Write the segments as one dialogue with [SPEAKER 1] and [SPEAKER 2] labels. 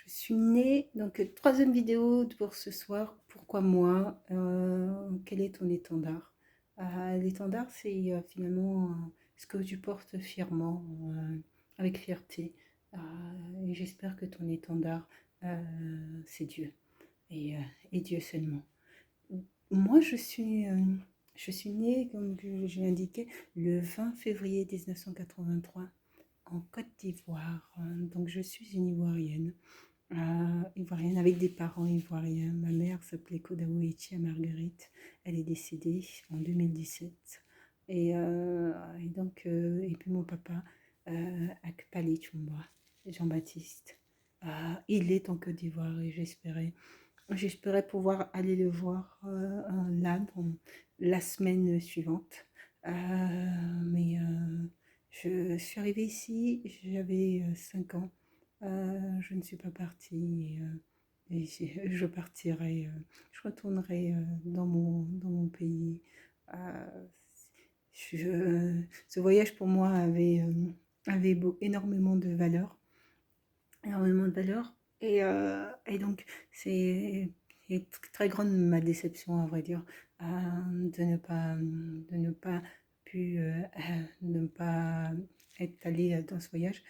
[SPEAKER 1] suis née, donc troisième vidéo pour ce soir. Pourquoi moi? Quel est ton étendard? L'étendard, c'est finalement ce que tu portes fièrement, avec fierté. Et j'espère que ton étendard, c'est Dieu et, euh, et Dieu seulement. Moi, je suis née, comme je l'ai indiqué, le 20 février 1983 en Côte d'Ivoire. Donc, je suis une Ivoirienne. Ivoirienne avec des parents ivoiriens. Ma mère s'appelait Kodaou Etia Marguerite. Elle est décédée en 2017. Et puis mon papa, Akpali Chumba, Jean-Baptiste. Il est en Côte d'Ivoire et j'espérais pouvoir aller le voir là, la semaine suivante. Je suis arrivée ici, j'avais 5 ans. Je ne suis pas partie. Je partirai, je retournerai dans mon pays. Euh, Ce voyage pour moi avait énormément de valeur. Énormément de valeur. Et donc, c'est très grande ma déception, à vrai dire, de ne pas de ne pas être allée dans ce voyage.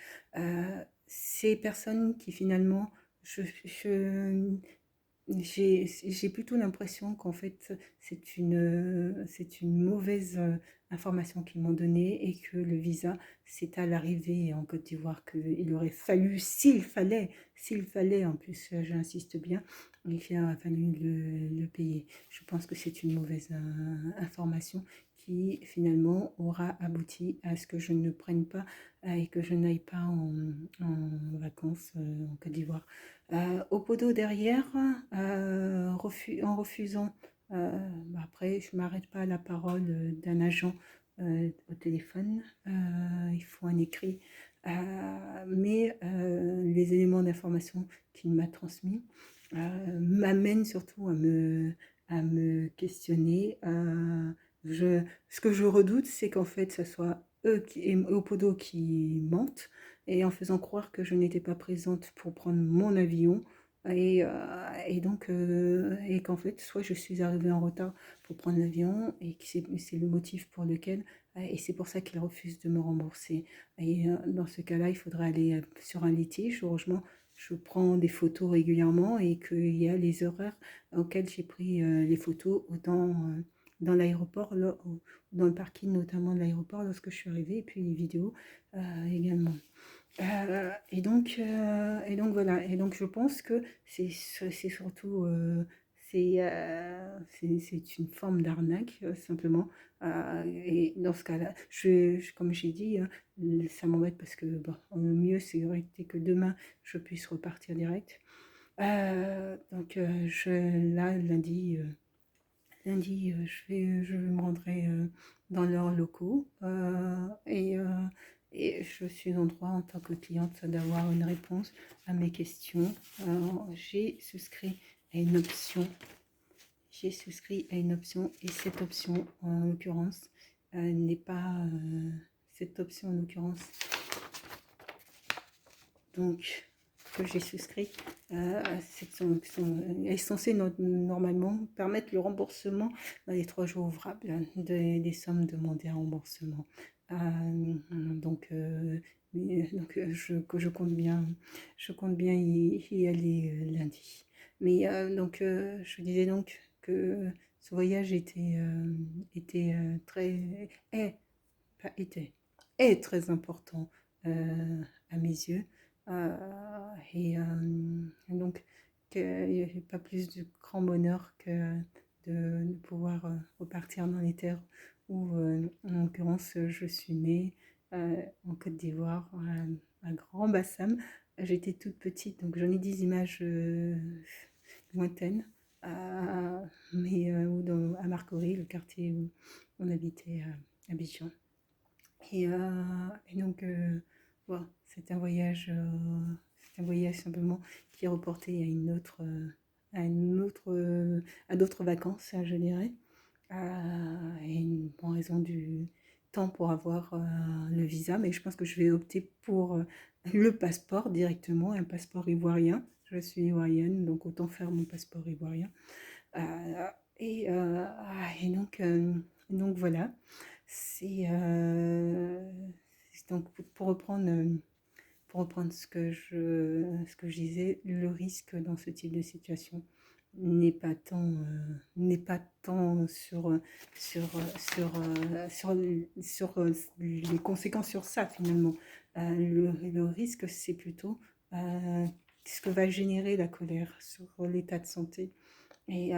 [SPEAKER 1] Ces personnes qui finalement, je j'ai plutôt l'impression qu'en fait, c'est une mauvaise information qu'ils m'ont donnée et que le visa, c'est à l'arrivée en Côte d'Ivoire qu'il aurait fallu, s'il fallait, en plus, j'insiste bien, il aurait fallu le payer. Je pense que c'est une mauvaise information qui finalement aura abouti à ce que je ne prenne pas et que je n'aille pas en vacances en Côte d'Ivoire. Au poteau derrière, en refusant, après je ne m'arrête pas à la parole d'un agent au téléphone, il faut un écrit, les éléments d'information qu'il m'a transmis m'amènent surtout à me questionner. Ce que je redoute, c'est qu'en fait, ce soit eux qui, au poteau qui mentent et en faisant croire que je n'étais pas présente pour prendre mon avion. Et qu'en fait, soit je suis arrivée en retard pour prendre l'avion, et que c'est le motif pour lequel, et c'est pour ça qu'ils refusent de me rembourser. Dans ce cas-là, il faudrait aller sur un litige. Heureusement, je prends des photos régulièrement et qu'il y a les horaires auxquels j'ai pris les photos, autant dans l'aéroport, dans le parking notamment de l'aéroport lorsque je suis arrivée, et puis les vidéos également. Et donc voilà, et donc je pense que c'est surtout c'est une forme d'arnaque simplement. Et dans ce cas-là, comme j'ai dit, ça m'embête parce que bon, le mieux c'est que demain je puisse repartir direct. Là lundi, je me rendrai dans leurs locaux et je suis en droit en tant que cliente d'avoir une réponse à mes questions. J'ai souscrit à une option. J'ai souscrit à une option et cette option, en l'occurrence, n'est pas... cette option, en l'occurrence, donc que j'ai souscrit, est censée normalement permettre le remboursement dans les 3 jours ouvrables des sommes demandées en remboursement. Je compte bien y aller lundi. Je disais donc que ce voyage était très, pas était, est très important à mes yeux. Donc, il n'y avait pas plus de grand bonheur que de pouvoir repartir dans les terres où, en l'occurrence, je suis née, en Côte d'Ivoire, à Grand Bassam. J'étais toute petite, donc j'en ai des images lointaines, à Marcory, le quartier où on habitait à Abidjan. Voilà, c'est un voyage simplement qui est reporté à d'autres vacances, je dirais. En raison du temps pour avoir le visa, mais je pense que je vais opter pour le passeport directement, un passeport ivoirien. Je suis ivoirienne, donc autant faire mon passeport ivoirien. Euh, et donc voilà, c'est donc pour reprendre ce que je disais, le risque dans ce type de situation n'est pas tant sur les conséquences sur ça finalement. Le risque, c'est plutôt euh, ce que va générer la colère sur l'état de santé. Et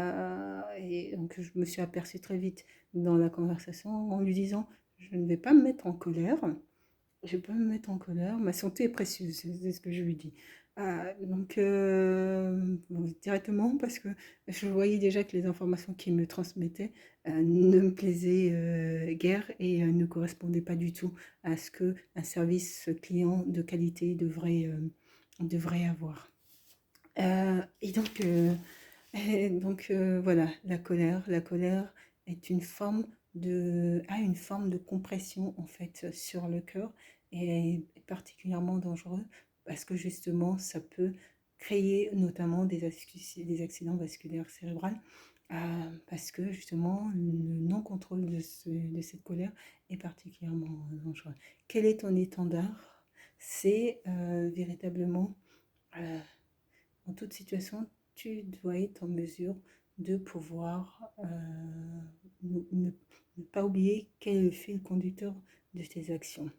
[SPEAKER 1] donc, je me suis aperçue très vite dans la conversation en lui disant, je ne vais pas me mettre en colère, je vais pas me mettre en colère, ma santé est précieuse, c'est ce que je lui dis. Bon, directement, parce que je voyais déjà que les informations qu'il me transmettait ne me plaisaient guère et ne correspondaient pas du tout à ce qu'un service client de qualité devrait avoir. Euh, et donc, euh, voilà, la colère est une forme a une forme de compression en fait sur le cœur et est particulièrement dangereux parce que justement ça peut créer notamment des accidents vasculaires cérébraux parce que justement le non-contrôle de cette colère est particulièrement dangereux. Quel est ton étendard? C'est véritablement euh, en toute situation, tu dois être en mesure de pouvoir ne pas oublier quel est le fil conducteur de tes actions.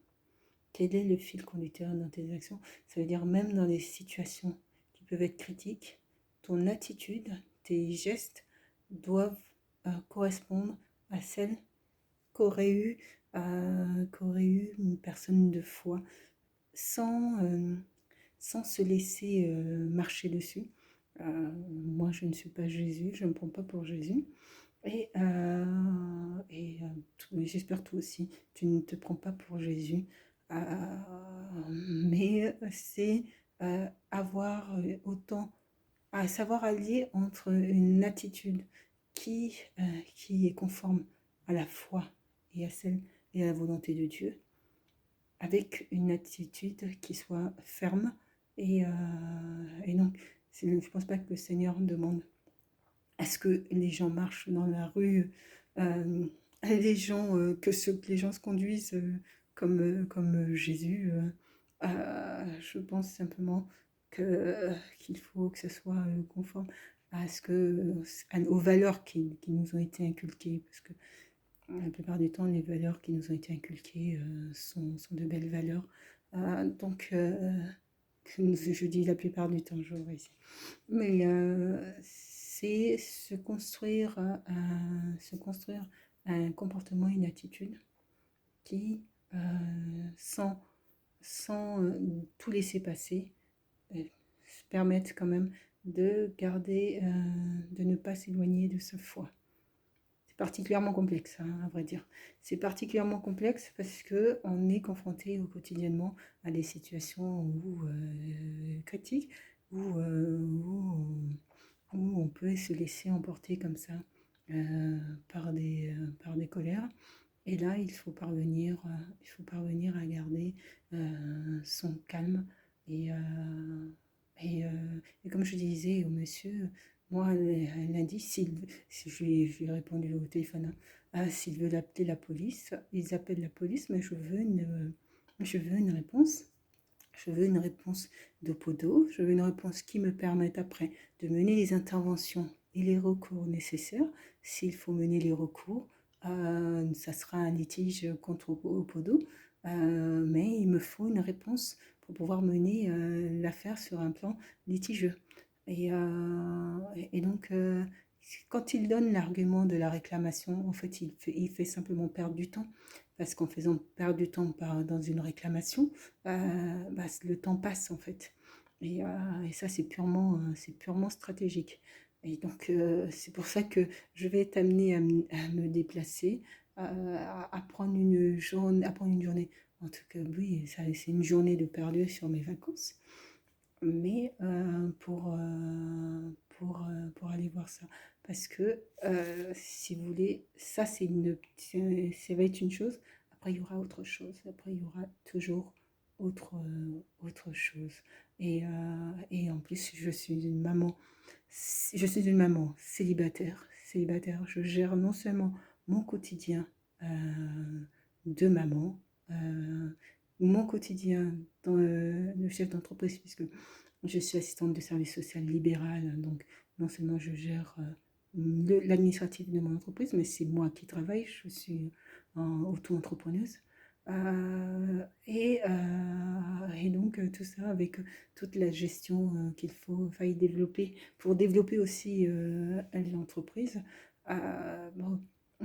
[SPEAKER 1] Quel est le fil conducteur dans tes actions? Ça veut dire même dans les situations qui peuvent être critiques, ton attitude, tes gestes doivent correspondre à celle qu'aurait eu une personne de foi sans, sans se laisser marcher dessus. Moi, je ne suis pas Jésus, je ne me prends pas pour Jésus. J'espère toi aussi, tu ne te prends pas pour Jésus. Mais c'est avoir autant, à savoir allier entre une attitude qui est conforme à la foi et à celle et à la volonté de Dieu, avec une attitude qui soit ferme. Et donc, je ne pense pas que le Seigneur demande à ce que les gens marchent dans la rue, euh, que les gens se conduisent comme Jésus. Je pense simplement qu'il faut que ce soit conforme aux valeurs qui nous ont été inculquées. Parce que la plupart du temps, les valeurs qui nous ont été inculquées sont de belles valeurs. Je dis la plupart du temps, je vois ici. Mais c'est se construire un comportement, une attitude qui, euh, sans, sans tout laisser passer, euh, permettent quand même de garder, de ne pas s'éloigner de sa foi. C'est particulièrement complexe, hein, à vrai dire. C'est particulièrement complexe parce que on est confronté quotidiennement à des situations critiques où on peut se laisser emporter comme ça par des colères. Et là, il faut parvenir à garder son calme et, euh, et comme je disais au monsieur, moi, lundi, si je lui ai répondu au téléphone, hein, s'il veut appeler la police, ils appellent la police, mais je veux une réponse. Je veux une réponse d'Opodo, je veux une réponse qui me permette après de mener les interventions et les recours nécessaires. S'il faut mener les recours, ça sera un litige contre Opodo, mais il me faut une réponse pour pouvoir mener l'affaire sur un plan litigieux. Et donc, quand il donne l'argument de la réclamation, en fait, il fait simplement perdre du temps, parce qu'en faisant perdre du temps dans une réclamation, le temps passe en fait. Et ça, c'est purement stratégique. Et donc, c'est pour ça que je vais être amenée à me déplacer, à prendre une journée. En tout cas, oui, c'est une journée de perdu sur mes vacances, mais pour aller voir ça. Parce que, si vous voulez, ça va être une chose. Après, il y aura autre chose. Après, il y aura toujours autre chose. Et en plus, je suis une maman célibataire. Célibataire, je gère non seulement mon quotidien de maman, euh, mon quotidien de chef d'entreprise, puisque je suis assistante de service social libéral, donc non seulement je gère l'administratif de mon entreprise, mais c'est moi qui travaille, je suis auto-entrepreneuse. Et donc tout ça avec toute la gestion qu'il faille développer pour développer aussi l'entreprise. Bon,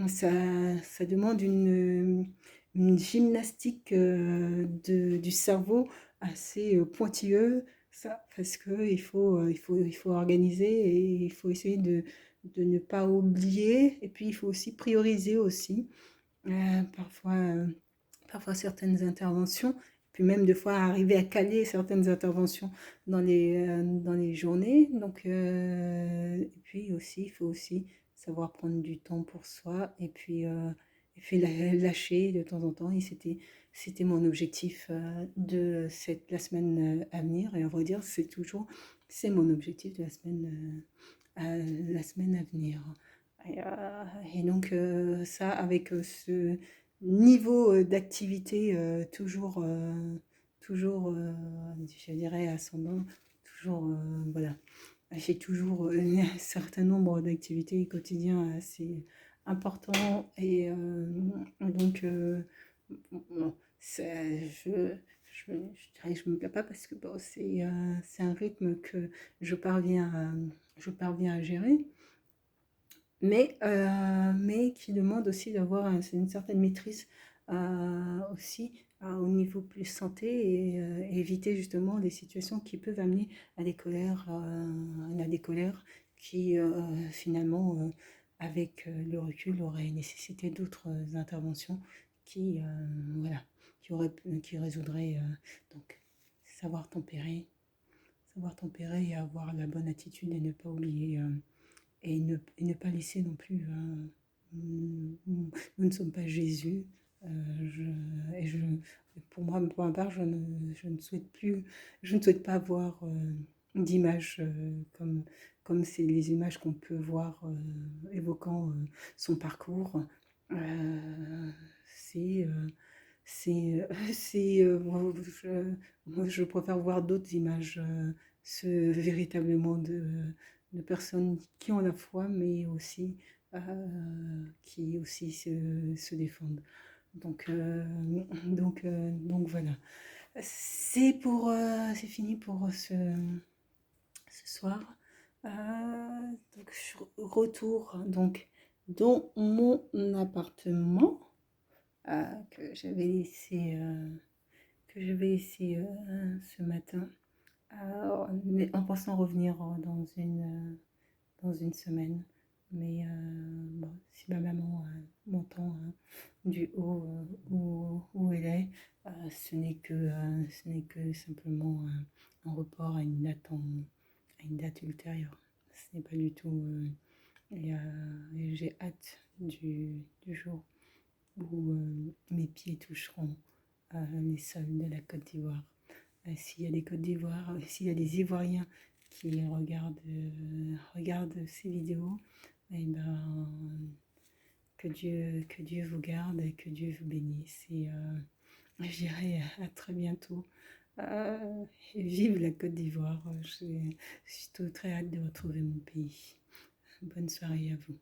[SPEAKER 1] ça demande une gymnastique du cerveau assez pointilleuse, ça, parce que il faut organiser et il faut essayer de ne pas oublier. Et puis, il faut aussi prioriser aussi. Parfois, parfois certaines interventions, puis même des fois arriver à caler certaines interventions dans les journées. Donc, et puis aussi, il faut aussi savoir prendre du temps pour soi et puis lâcher de temps en temps. Et c'était mon objectif la semaine à venir. Et on va dire, c'est mon objectif de la semaine à venir. Et, euh, et donc, ça, avec ce niveau d'activité toujours, je dirais, ascendant, toujours, voilà. J'ai toujours un certain nombre d'activités quotidiennes assez importants donc, bon, je dirais que je me plains pas parce que bon, c'est un rythme que je parviens je parviens à gérer mais qui demande aussi d'avoir une certaine maîtrise aussi au niveau plus santé et éviter justement des situations qui peuvent amener à des colères qui finalement, avec le recul, auraient nécessité d'autres interventions qui, voilà, qui résoudraient. Donc, savoir tempérer et avoir la bonne attitude et ne pas oublier. Et ne pas laisser non plus. Nous ne sommes pas Jésus. Et pour moi, pour ma part, je ne souhaite plus, je ne souhaite pas avoir d'images comme c'est les images qu'on peut voir évoquant son parcours. Euh, c'est, euh, moi, je préfère voir d'autres images, véritablement de personnes qui ont la foi, mais aussi qui aussi se défendent. Donc, donc voilà. C'est fini pour ce soir. Donc, retour donc dans mon appartement que que j'avais laissé ce matin, en pensant revenir dans une semaine. Mais bon, si ma maman m'entend du haut où elle est, ce n'est que simplement un report à à une date ultérieure. Ce n'est pas du tout. Et j'ai hâte du jour où mes pieds toucheront les sols de la Côte d'Ivoire. S'il y a des Côtes d'Ivoire, s'il y a des Ivoiriens qui regardent ces vidéos, eh ben, que Dieu vous garde et que Dieu vous bénisse. Et je dirais à très bientôt. Et vive la Côte d'Ivoire. J'ai très hâte de retrouver mon pays. Bonne soirée à vous.